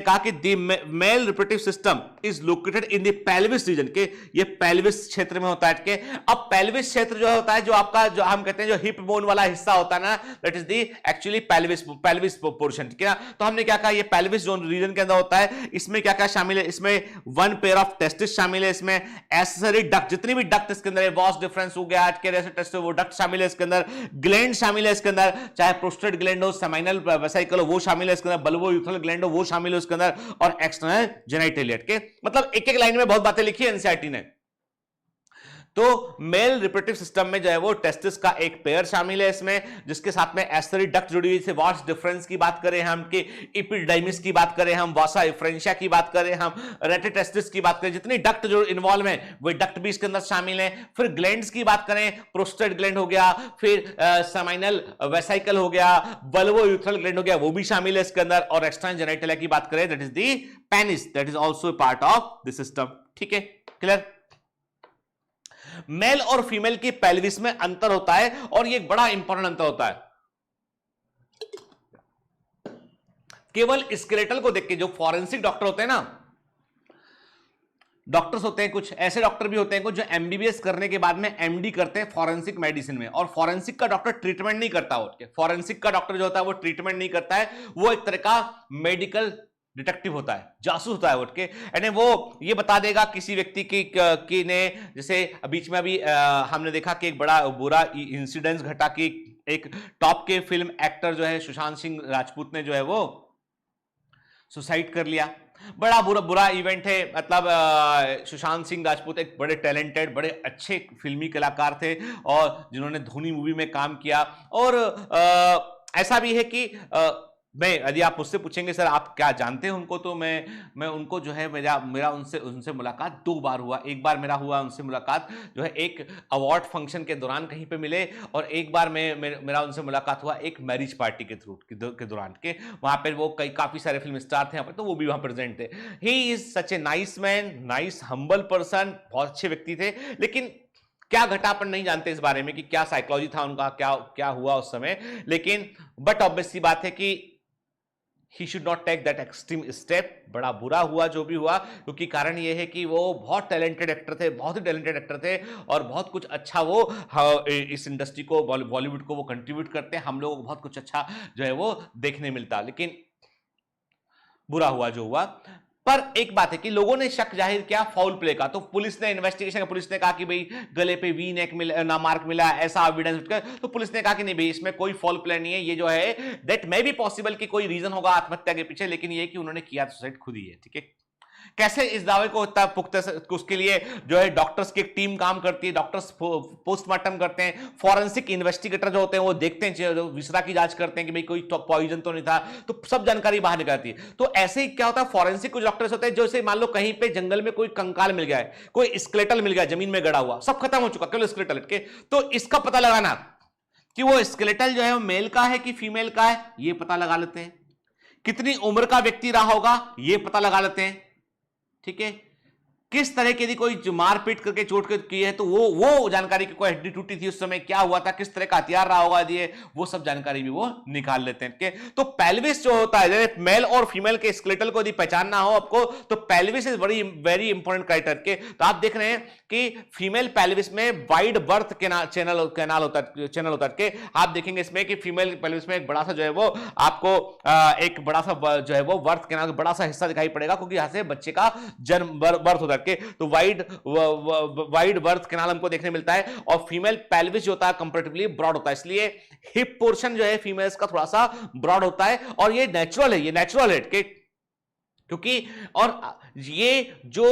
कहा कि the male reproductive system is located in the pelvis region के, ये पेल्विस क्षेत्र में होता है के। अब पेल्विस क्षेत्र जो होता है, जो आपका जो हम कहते हैं जो हिप बोन वाला हिस्सा होता है ना, that is the actually pelvis portion, ठीक है ना। तो हमने क्या कहा, ये पेल्विस जोन रीजन के अंदर होता है। इसमें क्या क्या शामिल है, इसमें वन पेयर ऑफ टेस्टिस शामिल है, इसमें एसेसरी डक्ट, जितनी भी डक्ट इसके अंदर है, वॉस डिफरेंस हो गया, टेस्ट वो डक्ट शामिल है इसके अंदर, ग्लैंड शामिल है इसके अंदर, चाहे प्रोस्टेट ग्लैंड हो, सेमाइनल वेसिकल हो वो शामिल है इसके अंदर, बल्बो यूथ्रल ग्लैंड हो वो शामिल है इसके अंदर, और एक्सटर्नल जेनिटलियट के। मतलब एक एक लाइन में बहुत बातें लिखी है एनसीईआरटी ने। तो मेल रिप्रोडक्टिव सिस्टम में जो है वो टेस्टिस का एक पेयर शामिल है इसमें, जिसके साथ में एसेसरी डक्ट जुड़ी हुई है। वास डिफरेंस की बात करें हम, कि एपिडाइमिस की बात करें हम, वासा इफ्रेंशिया की बात करें हम, रेटिटेस्टिस की बात करें, जितनी डक्ट जो इन्वॉल्व है वो डक्ट भी इसके अंदर शामिल है। फिर ग्लैंड्स की बात करें, प्रोस्टेट ग्लैंड हो गया, फिर सेमाइनल वेसिकल हो गया, बल्बो यूथ्रल ग्लैंड हो गया, वो भी शामिल है इसके अंदर, और एक्सटर्नल जेनिटलिया की बात करें, that is the penis, that is also part of the system. ठीक है, क्लियर। मेल और फीमेल की पेल्विस में अंतर होता है, और ये एक बड़ा इंपॉर्टेंट अंतर होता है। केवल स्केलेटल को देख के जो फॉरेंसिक डॉक्टर होते हैं ना, डॉक्टर्स होते हैं, कुछ ऐसे डॉक्टर भी होते हैं कुछ जो एमबीबीएस करने के बाद में एमडी करते हैं फॉरेंसिक मेडिसिन में, और फॉरेंसिक का डॉक्टर ट्रीटमेंट नहीं करता होता है। फॉरेंसिक का डॉक्टर जो होता है वो ट्रीटमेंट नहीं करता है, वो एक तरह का मेडिकल डिटेक्टिव होता है, जासूस होता है उठ के, यानी वो ये बता देगा किसी व्यक्ति की ने, जैसे बीच में अभी हमने देखा कि एक बड़ा बुरा इंसिडेंस घटा कि एक टॉप के फिल्म एक्टर जो है सुशांत सिंह राजपूत ने जो है वो सुसाइड कर लिया। बड़ा बुरा इवेंट है, मतलब सुशांत सिंह राजपूत एक बड़े टैलेंटेड, बड़े अच्छे फिल्मी कलाकार थे, और जिन्होंने धोनी मूवी में काम किया। और ऐसा भी है कि मैं, यदि आप मुझसे पूछेंगे सर आप क्या जानते हैं उनको, तो मैं उनको जो है मेरा उनसे मुलाकात 2 बार हुआ। एक बार मेरा हुआ उनसे मुलाकात जो है एक अवार्ड फंक्शन के दौरान कहीं पे मिले, और एक बार मेरा उनसे मुलाकात हुआ एक मैरिज पार्टी के दौरान के, वहां पे वो काफी सारे फिल्म स्टार थे यहाँ पे, तो वो भी वहां प्रेजेंट थे। He is such a nice man, nice humble person, बहुत अच्छे व्यक्ति थे। लेकिन क्या घटा अपन नहीं जानते इस बारे में कि क्या साइकोलॉजी था उनका, क्या हुआ उस समय, लेकिन बट ऑब्वियस सी बात है कि he should not take that extreme step। बड़ा बुरा हुआ जो भी हुआ, क्योंकि कारण ये है कि वो बहुत टैलेंटेड एक्टर थे, बहुत ही टैलेंटेड एक्टर थे, और बहुत कुछ अच्छा वो इस इंडस्ट्री को, बॉलीवुड को वो कंट्रीब्यूट करते हैं। हम लोगों को बहुत कुछ अच्छा जो है वो देखने मिलता, लेकिन बुरा हुआ जो हुआ। पर एक बात है कि लोगों ने शक जाहिर किया फाउल प्ले का, तो पुलिस ने इन्वेस्टिगेशन, पुलिस ने कहा कि भाई गले पे वी नेक मिला, ना मार्क मिला, ऐसा एविडेंस, तो पुलिस ने कहा कि नहीं भाई इसमें कोई फाउल प्ले नहीं है, ये जो है दैट मे बी पॉसिबल कि कोई रीजन होगा आत्महत्या के पीछे, लेकिन ये कि उन्होंने किया सुसाइड खुद ही है। ठीक है, कैसे इस दावे को इतना पुख्ता, उसके लिए जो है डॉक्टर्स की एक टीम काम करती है, डॉक्टर्स पोस्टमार्टम करते हैं, फॉरेंसिक इन्वेस्टिगेटर जो होते हैं वो देखते हैं, जो विसरा की जांच करते हैं कि भाई कोई तो पॉइजन तो नहीं था, तो सब जानकारी बाहर निकलती है। तो ऐसे ही क्या होता है, फॉरेंसिक कुछ डॉक्टर्स होते हैं जैसे मान लो कहीं पे जंगल में कोई कंकाल मिल गया है, कोई स्केलेटल मिल गया जमीन में गड़ा हुआ, सब खत्म हो चुका, केवल स्केलेटल के, तो इसका पता लगाना कि वो स्केलेटल जो है वो मेल का है कि फीमेल का है, ये पता लगा लेते हैं। कितनी उम्र का व्यक्ति रहा होगा ये पता लगा लेते हैं। ठीक है, किस तरह की यदि कोई मारपीट करके चोट की है तो वो जानकारी की, कोई हड्डी टूटी थी उस समय, क्या हुआ था, किस तरह का हथियार रहा होगा यदि, वो सब जानकारी भी वो निकाल लेते हैं। तो पेल्विस जो होता है, मेल और फीमेल के स्केलेटल को यदि पहचानना हो आपको, तो पेल्विस इज वेरी इंपॉर्टेंट क्राइटर के। तो आप देख रहे हैं कि फीमेल पेल्विस में वाइड बर्थ चैनल होता है। आप देखेंगे इसमें कि फीमेल पेल्विस में एक बड़ा सा जो है वो आपको एक बड़ा सा जो है वो बर्थ कैनाल, बड़ा सा हिस्सा दिखाई पड़ेगा, क्योंकि यहां से बच्चे का जन्म बर्थ होता है। तो वाइड बर्थ कैनाल हमको देखने मिलता है, और फीमेल पेल्विस जो होता है कंपैरेटिवली ब्रॉड होता है, इसलिए हिप पोर्शन जो है फीमेल्स का थोड़ा सा ब्रॉड होता है, और ये नेचुरल है, क्योंकि और ये जो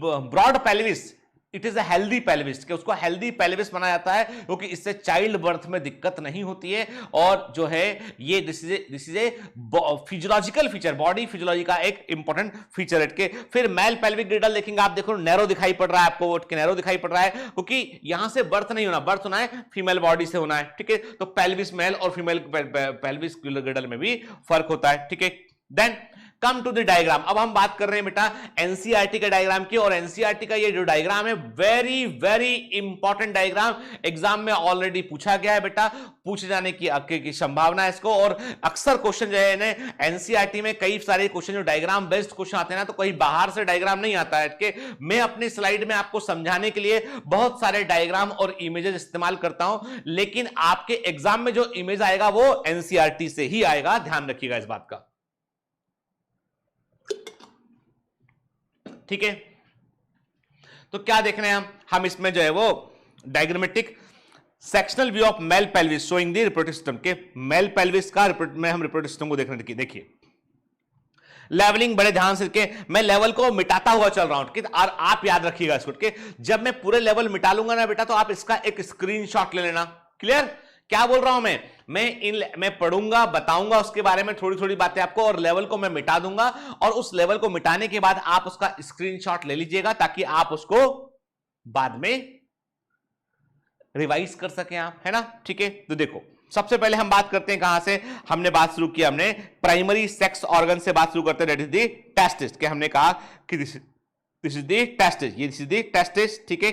broad pelvis, it is a healthy pelvis, कि उसको हेल्दी पेल्विस माना जाता है, क्योंकि इससे चाइल्ड बर्थ में दिक्कत नहीं होती है, और जो है ये this is a physiological feature, body physiology का एक इंपॉर्टेंट फीचर है के। फिर मेल पेल्विक गिर्डल देखेंगे आप, देखो नैरो दिखाई पड़ रहा है आपको, नैरो दिखाई पड़ रहा है, क्योंकि यहां से बर्थ नहीं होना, बर्थ होना है फीमेल बॉडी से होना है। ठीक है, तो पेल्विस मेल और फीमेल पेल्विस गिर्डल में भी फर्क होता है। ठीक है, then come to the diagram. अब हम बात कर रहे हैं बेटा एनसीईआरटी के डायग्राम की, और एनसीईआरटी का ये जो डायग्राम है very very important diagram, exam में ऑलरेडी पूछा गया है बेटा, पूछे जाने की संभावना है इसको। और अक्सर क्वेश्चन जो है एनसीईआरटी में कई सारे क्वेश्चन जो डायग्राम बेस्ड क्वेश्चन आते हैं ना, तो कहीं बाहर से डायग्राम नहीं आता है कि मैं अपनी स्लाइड में आपको समझाने के लिए बहुत सारे डायग्राम और इमेजेस इस्तेमाल करता हूं, लेकिन आपके एग्जाम में जो इमेज आएगा वो एनसीईआरटी से ही आएगा, ध्यान रखिएगा इस बात का, ठीक है। तो क्या देख रहे हैं हम इसमें जो है वो diagrammatic sectional view of male pelvis showing the reproductive system के मेल पेल्विस का में हम रिप्रोडक्टिव सिस्टम को देख रहे हैं। देखिए लेवलिंग बड़े ध्यान से के मैं लेवल को मिटाता हुआ चल रहा हूं, और आप याद रखिएगा इसको कि जब मैं पूरे लेवल मिटा लूंगा ना बेटा, तो आप इसका एक स्क्रीनशॉट ले लेना। क्लियर? क्या बोल रहा हूं मैं पढ़ूंगा, बताऊंगा उसके बारे में थोड़ी थोड़ी बातें आपको, और लेवल को मैं मिटा दूंगा, और उस लेवल को मिटाने के बाद आप उसका स्क्रीनशॉट ले लीजिएगा ताकि आप उसको बाद में रिवाइज कर सकें आप, है ना, ठीक है। तो देखो सबसे पहले हम बात करते हैं कहां से, हमने बात शुरू किया, हमने प्राइमरी सेक्स ऑर्गन से बात शुरू करते हैं, दैट इज द टेस्टिस, के हमने कहा कि दिस इज द टेस्टिस, ये दिस इज द टेस्टिस, ठीक है।